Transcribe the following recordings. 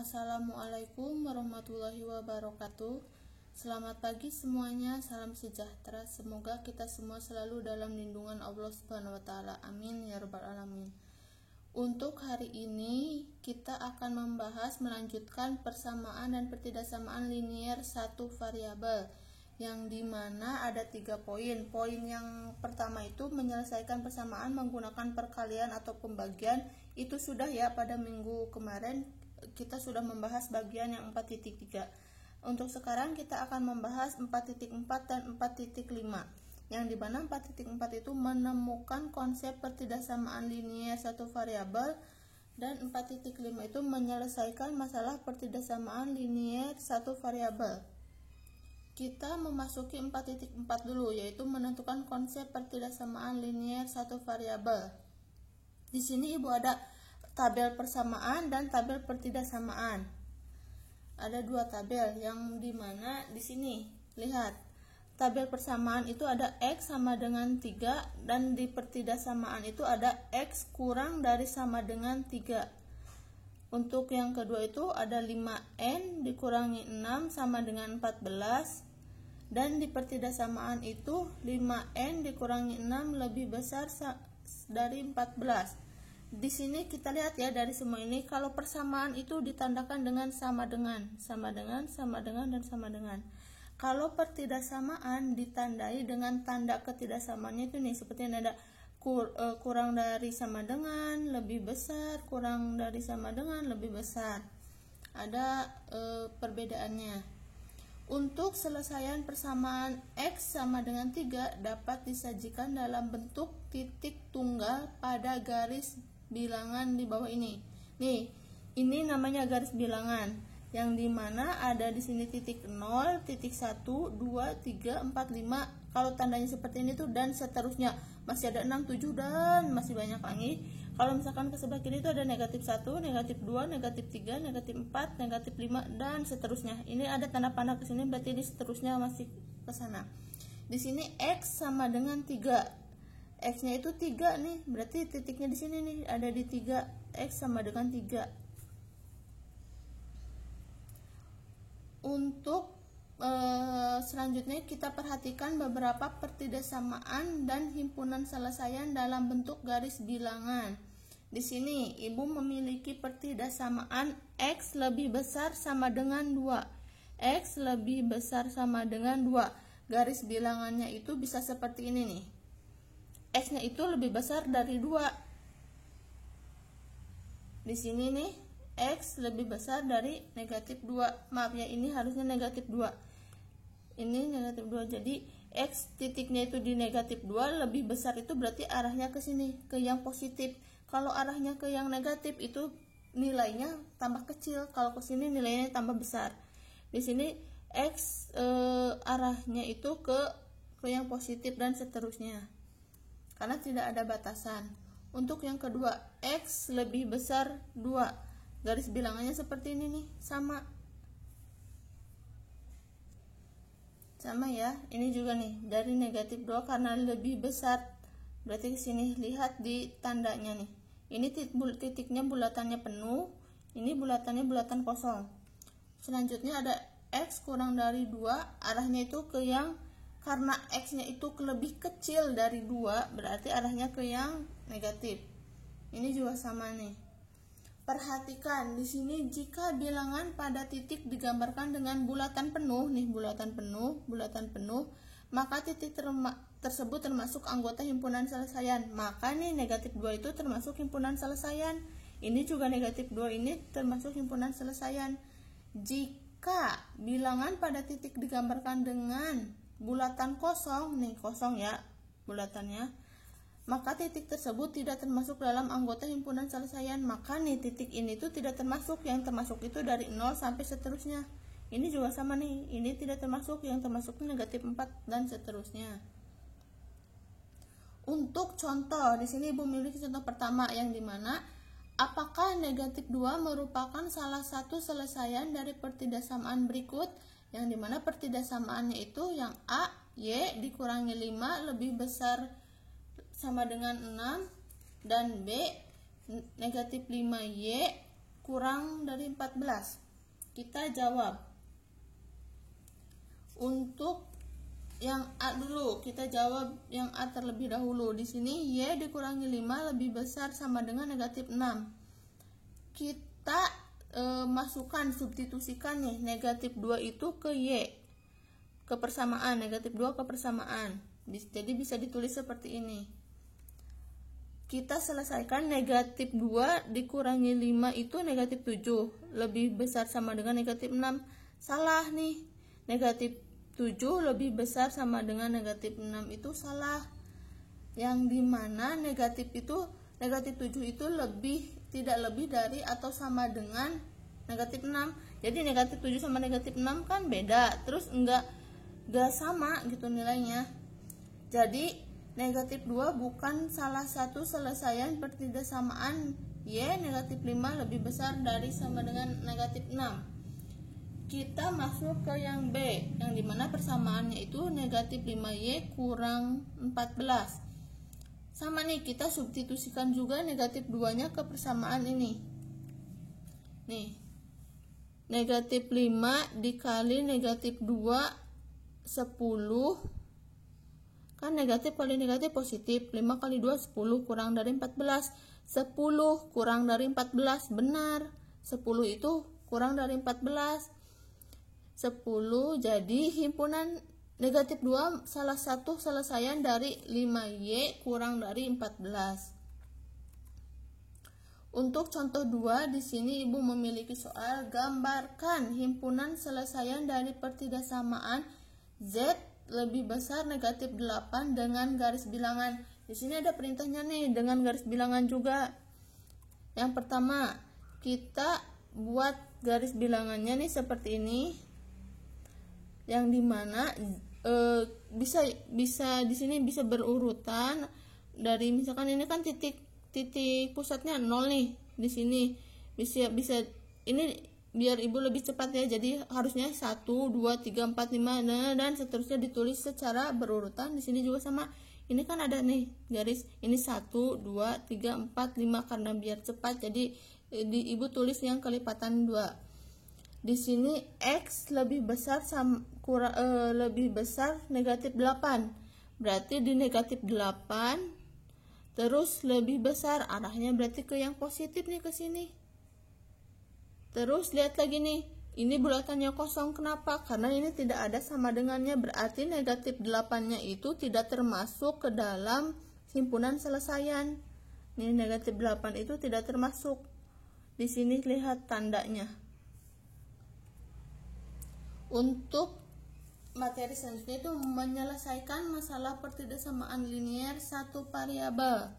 Assalamualaikum warahmatullahi wabarakatuh. Selamat pagi semuanya, salam sejahtera. Semoga kita semua selalu dalam lindungan Allah Subhanahu wa taala. Amin ya rabbal alamin. Untuk hari ini kita akan melanjutkan persamaan dan pertidaksamaan linier satu variabel, yang dimana ada 3 poin. Poin yang pertama itu menyelesaikan persamaan menggunakan perkalian atau pembagian. Itu sudah ya, pada minggu kemarin kita sudah membahas bagian yang 4.3. Untuk sekarang kita akan membahas 4.4 dan 4.5, yang dimana 4.4 itu menemukan konsep pertidaksamaan linier satu variabel, dan 4.5 itu menyelesaikan masalah pertidaksamaan linier satu variabel. Kita memasuki 4.4 dulu, yaitu menentukan konsep pertidaksamaan linier satu variabel. Di sini Ibu ada tabel persamaan dan tabel pertidaksamaan. Ada 2 tabel, yang dimana di sini lihat tabel persamaan itu ada X sama dengan 3, dan di pertidaksamaan itu ada X kurang dari sama dengan 3. Untuk yang kedua itu ada 5N dikurangi 6 sama dengan 14, dan di pertidaksamaan itu 5N dikurangi 6 lebih besar dari 14. Di sini kita lihat ya, dari semua ini kalau persamaan itu ditandakan dengan sama dengan, dan sama dengan. Kalau pertidaksamaan ditandai dengan tanda ketidaksamaannya itu nih, seperti yang ada kurang dari sama dengan, lebih besar, kurang dari sama dengan, lebih besar. Ada perbedaannya. Untuk selesaian persamaan X sama dengan 3 dapat disajikan dalam bentuk titik tunggal pada garis bilangan di bawah ini. Nih, ini namanya garis bilangan, yang dimana ada di sini titik 0, titik 1, 2, 3, 4, 5. Kalau tandanya seperti ini tuh, dan seterusnya. Masih ada 6, 7, dan masih banyak lagi. Kalau misalkan ke sebelah kiri itu ada negatif 1, negatif 2, negatif 3, negatif 4, negatif 5, dan seterusnya. Ini ada tanda panah ke sini, berarti ini seterusnya masih ke sana. Di sini X sama dengan 3. X-nya itu 3 nih, berarti titiknya di sini nih, ada di 3. X sama dengan 3. Untuk selanjutnya kita perhatikan beberapa pertidaksamaan dan himpunan selesaian dalam bentuk garis bilangan. Di sini Ibu memiliki pertidaksamaan X lebih besar sama dengan 2. X lebih besar sama dengan 2. Garis bilangannya itu bisa seperti ini nih. X-nya itu lebih besar dari 2. Di sini nih, X lebih besar dari negatif 2. Maaf ya, ini harusnya negatif 2. Ini negatif 2. Jadi X titiknya itu di negatif 2, lebih besar itu berarti arahnya ke sini, ke yang positif. Kalau arahnya ke yang negatif itu nilainya tambah kecil, kalau ke sini nilainya tambah besar. Di sini X arahnya itu ke yang positif dan seterusnya, karena tidak ada batasan. Untuk yang kedua, X lebih besar 2. Garis bilangannya seperti ini nih, sama ya. Ini juga nih, dari negatif 2 karena lebih besar. Berarti di sini lihat di tandanya nih. Ini titiknya bulatannya penuh, ini bulatannya bulatan kosong. Selanjutnya ada X kurang dari 2, arahnya itu ke yang, karena X-nya itu lebih kecil dari 2, berarti arahnya ke yang negatif. Ini juga sama nih. Perhatikan di sini, jika bilangan pada titik digambarkan dengan bulatan penuh nih, bulatan penuh, maka titik tersebut termasuk anggota himpunan selesaian. Maka nih negatif 2 itu termasuk himpunan selesaian. Ini juga negatif 2 ini termasuk himpunan selesaian. Jika bilangan pada titik digambarkan dengan bulatan kosong nih, kosong ya bulatannya, maka titik tersebut tidak termasuk dalam anggota himpunan selesaian. Maka nih titik ini tuh tidak termasuk, yang termasuk itu dari 0 sampai seterusnya. Ini juga sama nih, ini tidak termasuk, yang termasuk negatif 4 dan seterusnya. Untuk contoh, di sini Ibu memiliki contoh pertama, yang dimana apakah negatif 2 merupakan salah satu selesaian dari pertidaksamaan berikut, yang dimana pertidaksamaannya itu yang A, Y dikurangi 5 lebih besar sama dengan 6, dan B negatif 5Y kurang dari 14. Kita jawab. Untuk yang A dulu, kita jawab yang A terlebih dahulu. Di sini Y dikurangi 5 lebih besar sama dengan negatif 6. Kita masukkan, substitusikan nih, negatif 2 itu ke Y, ke persamaan, negatif 2 ke persamaan. Jadi bisa ditulis seperti ini. Kita selesaikan, negatif 2 dikurangi 5 itu negatif 7, lebih besar sama dengan negatif 6. Salah nih, negatif 7 lebih besar sama dengan negatif 6 itu salah. Yang dimana negatif 7 itu tidak lebih dari atau sama dengan negatif 6. Jadi negatif 7 sama negatif 6 kan beda, terus enggak sama gitu nilainya. Jadi negatif 2 bukan salah satu selesaian pertidaksamaan Y negatif 5 lebih besar dari sama dengan negatif 6. Kita masuk ke yang B, yang dimana persamaannya itu negatif 5Y kurang 14. Sama nih, kita substitusikan juga negatif 2-nya ke persamaan ini. Nih, negatif 5 dikali negatif 2, 10. Kan negatif kali negatif positif. 5 kali 2, 10, kurang dari 14. 10 kurang dari 14, benar. 10 itu kurang dari 14. 10, jadi himpunan negatif 2 salah satu selesaian dari 5Y kurang dari 14. Untuk contoh 2, di sini Ibu memiliki soal, gambarkan himpunan selesaian dari pertidaksamaan Z lebih besar negatif 8 dengan garis bilangan. Di sini ada perintahnya nih, dengan garis bilangan juga. Yang pertama, kita buat garis bilangannya nih seperti ini. Yang dimana bisa di sini bisa berurutan dari, misalkan ini kan titik pusatnya 0 nih, di sini bisa ini biar Ibu lebih cepat ya, jadi harusnya 1 2 3 4 5 dan seterusnya ditulis secara berurutan. Di sini juga sama, ini kan ada nih garis, ini 1 2 3 4 5, karena biar cepat jadi Ibu tulis yang kelipatan 2. Di sini X lebih besar lebih besar negatif 8. Berarti di negatif 8 terus lebih besar, arahnya berarti ke yang positif nih, ke sini. Terus lihat lagi nih, ini bulatannya kosong. Kenapa? Karena ini tidak ada sama dengannya, berarti negatif 8-nya itu tidak termasuk ke dalam himpunan selesaian. Ini negatif 8 itu tidak termasuk. Di sini lihat tandanya. Untuk materi selanjutnya itu menyelesaikan masalah pertidaksamaan linier satu variabel.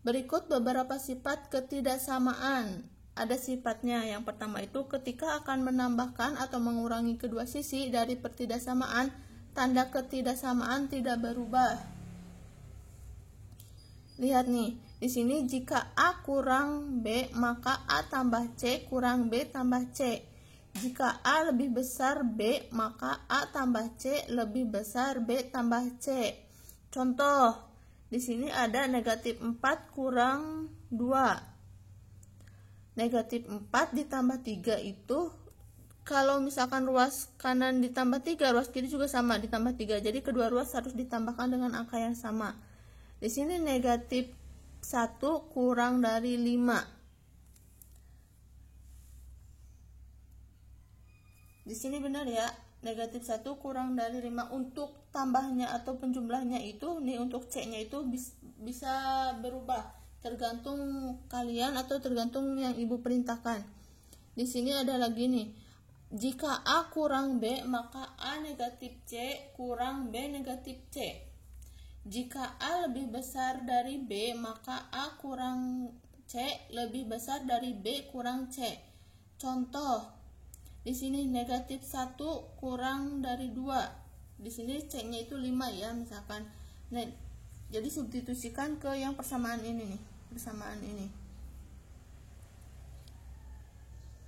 Berikut beberapa sifat ketidaksamaan. Ada sifatnya. Yang pertama itu ketika akan menambahkan atau mengurangi kedua sisi dari pertidaksamaan, tanda ketidaksamaan tidak berubah. Lihat nih, di sini jika A kurang B, maka A tambah C kurang B tambah C. Jika A lebih besar B, maka A tambah C lebih besar B tambah C. Contoh, di sini ada negatif 4 kurang 2. Negatif 4 ditambah 3 itu, kalau misalkan ruas kanan ditambah 3, ruas kiri juga sama ditambah 3. Jadi kedua ruas harus ditambahkan dengan angka yang sama. Di sini negatif 1 kurang dari 5. Di sini benar ya, negatif 1 kurang dari 5. Untuk tambahnya atau penjumlahnya itu, nih untuk C-nya itu bisa berubah, tergantung kalian atau tergantung yang Ibu perintahkan. Di sini ada lagi nih, jika A kurang B, maka A negatif C kurang B negatif C. Jika A lebih besar dari B, maka A kurang C lebih besar dari B kurang C. Contoh, di sini negatif 1 kurang dari 2. Di sini C-nya itu 5 ya, misalkan. Nah, jadi substitusikan ke yang persamaan ini nih, persamaan ini.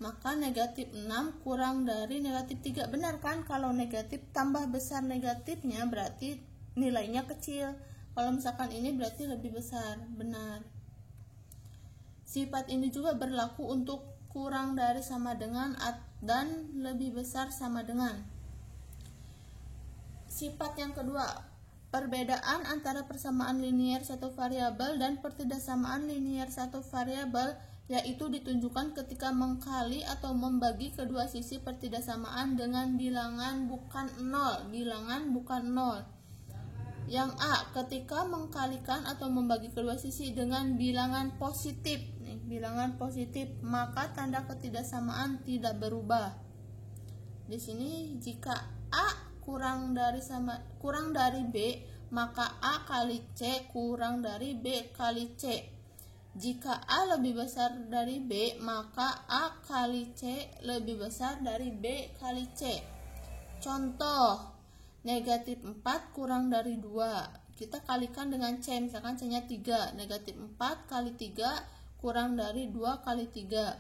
Maka negatif 6 kurang dari negatif 3. Benar kan? Kalau negatif tambah besar negatifnya berarti nilainya kecil. Kalau misalkan ini berarti lebih besar. Benar. Sifat ini juga berlaku untuk kurang dari sama dengan dan lebih besar sama dengan. Sifat yang kedua, perbedaan antara persamaan linier satu variabel dan pertidaksamaan linier satu variabel, yaitu ditunjukkan ketika mengkali atau membagi kedua sisi pertidaksamaan dengan bilangan bukan 0. Yang A, ketika mengkalikan atau membagi kedua sisi dengan bilangan positif, maka tanda ketidaksamaan tidak berubah. Di sini jika A kurang dari B, maka A kali C kurang dari B kali C. Jika A lebih besar dari B, maka A kali C lebih besar dari B kali C. Contoh, negatif 4 kurang dari 2. Kita kalikan dengan C, misalkan C-nya 3. Negatif 4 kali 3 kurang dari 2 kali 3.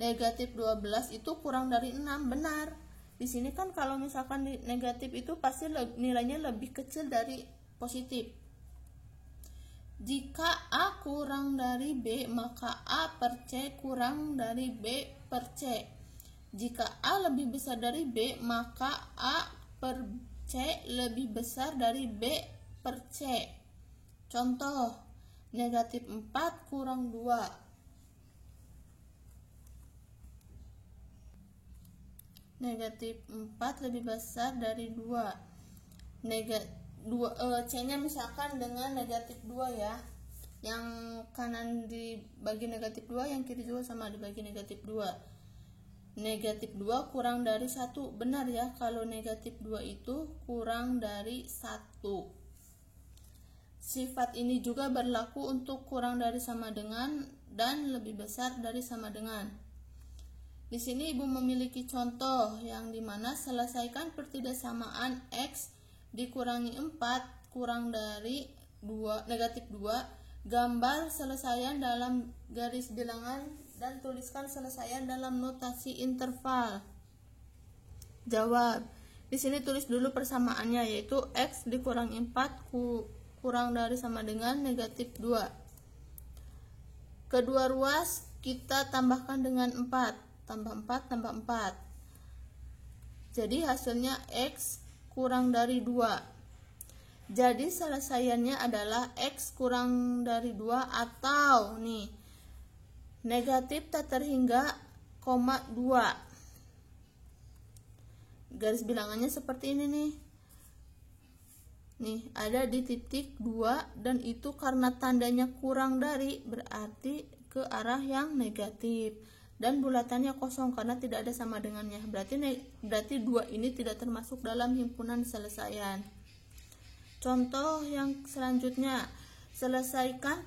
Negatif 12 itu kurang dari 6, benar. Di sini kan kalau misalkan negatif itu pasti nilainya lebih kecil dari positif. Jika A kurang dari B, maka A per C kurang dari B per C. Jika A lebih besar dari B, maka A per C lebih besar dari B per C. Contoh, negatif 4 kurang 2. Negatif 4 lebih besar dari 2. C-nya misalkan dengan negatif 2 ya. Yang kanan dibagi negatif 2, yang kiri juga sama dibagi negatif 2. Negatif 2 kurang dari 1, benar ya, kalau negatif 2 itu kurang dari 1. Sifat ini juga berlaku untuk kurang dari sama dengan dan lebih besar dari sama dengan. Di sini Ibu memiliki contoh yang dimana selesaikan pertidaksamaan X dikurangi 4 kurang dari 2, negatif 2, gambar selesaian dalam garis bilangan dan tuliskan selesaian dalam notasi interval. Jawab. Di sini tulis dulu persamaannya, yaitu X dikurangi 4 kurang dari sama dengan negatif 2. Kedua ruas kita tambahkan dengan 4. Tambah 4 tambah 4. Jadi hasilnya X kurang dari 2. Jadi selesaiannya adalah X kurang dari 2 atau nih negatif tak terhingga, 2. Garis bilangannya seperti ini nih. Nih, ada di titik 2 dan itu karena tandanya kurang dari, berarti ke arah yang negatif. Dan bulatannya kosong karena tidak ada sama dengannya. Berarti 2 ini tidak termasuk dalam himpunan selesaian. Contoh yang selanjutnya, selesaikan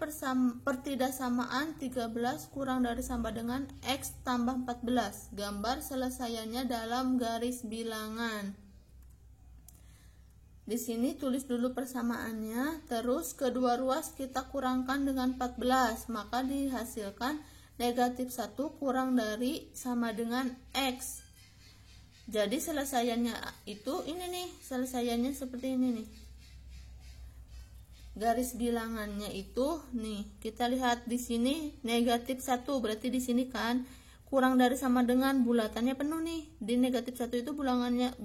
pertidaksamaan 13 kurang dari sama dengan X tambah 14. Gambar selesaiannya dalam garis bilangan. Di sini tulis dulu persamaannya, terus kedua ruas kita kurangkan dengan 14, maka dihasilkan negatif 1 kurang dari sama dengan X. Jadi selesaiannya itu ini nih, selesaiannya seperti ini nih. Garis bilangannya itu nih, kita lihat di sini negatif 1, berarti di sini kan kurang dari sama dengan, bulatannya penuh nih. Di negatif 1 itu bilangannya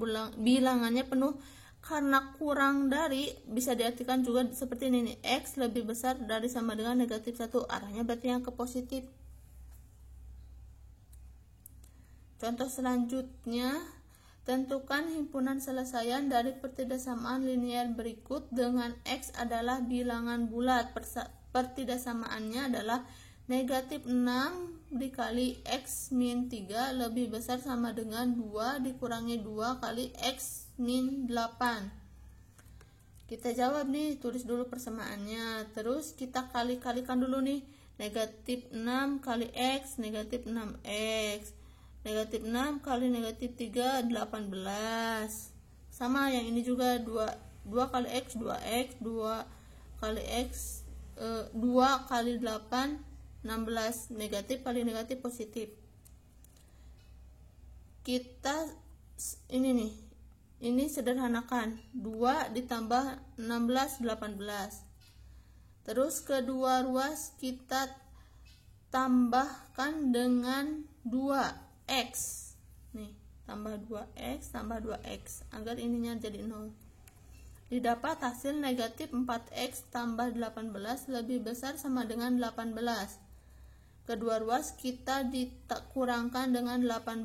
penuh. Karena kurang dari bisa diartikan juga seperti ini nih, X lebih besar dari sama dengan negatif 1, arahnya berarti yang ke positif. Contoh selanjutnya, tentukan himpunan selesaian dari pertidaksamaan linier berikut dengan X adalah bilangan bulat. Pertidaksamaannya adalah negatif 6 dikali X min 3 lebih besar sama dengan 2 dikurangi 2 kali X min 8. Kita jawab nih, tulis dulu persamaannya. Terus kita kalikan dulu nih, negatif 6 kali X, negatif 6X. Negatif 6 kali negatif 3, 18. Sama yang ini juga 2 kali X, 2X, 2 kali X, 2 kali 8, 16. Negatif kali negatif positif. Kita ini nih, ini sederhanakan, 2 ditambah 16, 18. Terus kedua ruas kita tambahkan dengan 2x. Nih, tambah 2x tambah 2x agar ininya jadi 0. Didapat hasil negatif 4x tambah 18 lebih besar sama dengan 18. Kedua ruas kita dikurangkan dengan 18.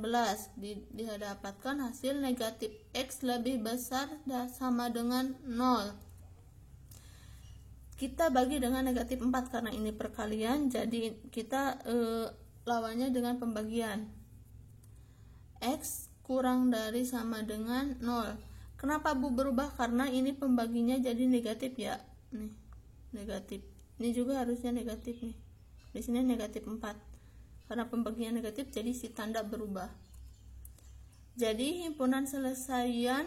Didapatkan hasil negatif x lebih besar sama dengan 0. Kita bagi dengan negatif 4 karena ini perkalian, jadi kita lawannya dengan pembagian. X kurang dari sama dengan 0. Kenapa Bu berubah? Karena ini pembaginya jadi negatif ya. Nih, negatif. Ini juga harusnya negatif nih. Di sini negatif 4. Karena pembagian negatif jadi si tanda berubah. Jadi himpunan selesaian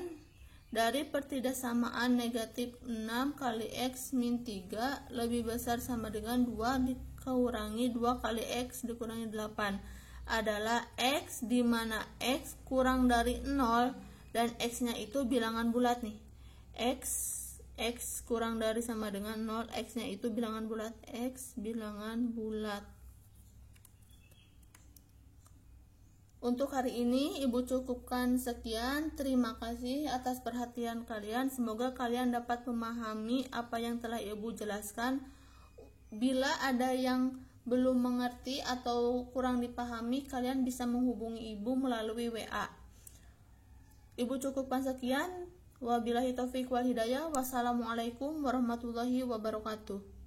dari pertidaksamaan negatif 6 kali x min 3 lebih besar sama dengan 2 dikurangi 2 kali x dikurangi 8 adalah x, di mana x kurang dari 0 dan x-nya itu bilangan bulat nih. X kurang dari sama dengan 0, x-nya itu bilangan bulat, x bilangan bulat. Untuk hari ini Ibu cukupkan sekian. Terima kasih atas perhatian kalian. Semoga kalian dapat memahami apa yang telah Ibu jelaskan. Bila ada yang belum mengerti atau kurang dipahami, kalian bisa menghubungi Ibu melalui WA. Ibu cukupkan sekian. Wabillahi taufiq wal hidayah. Wassalamualaikum warahmatullahi wabarakatuh.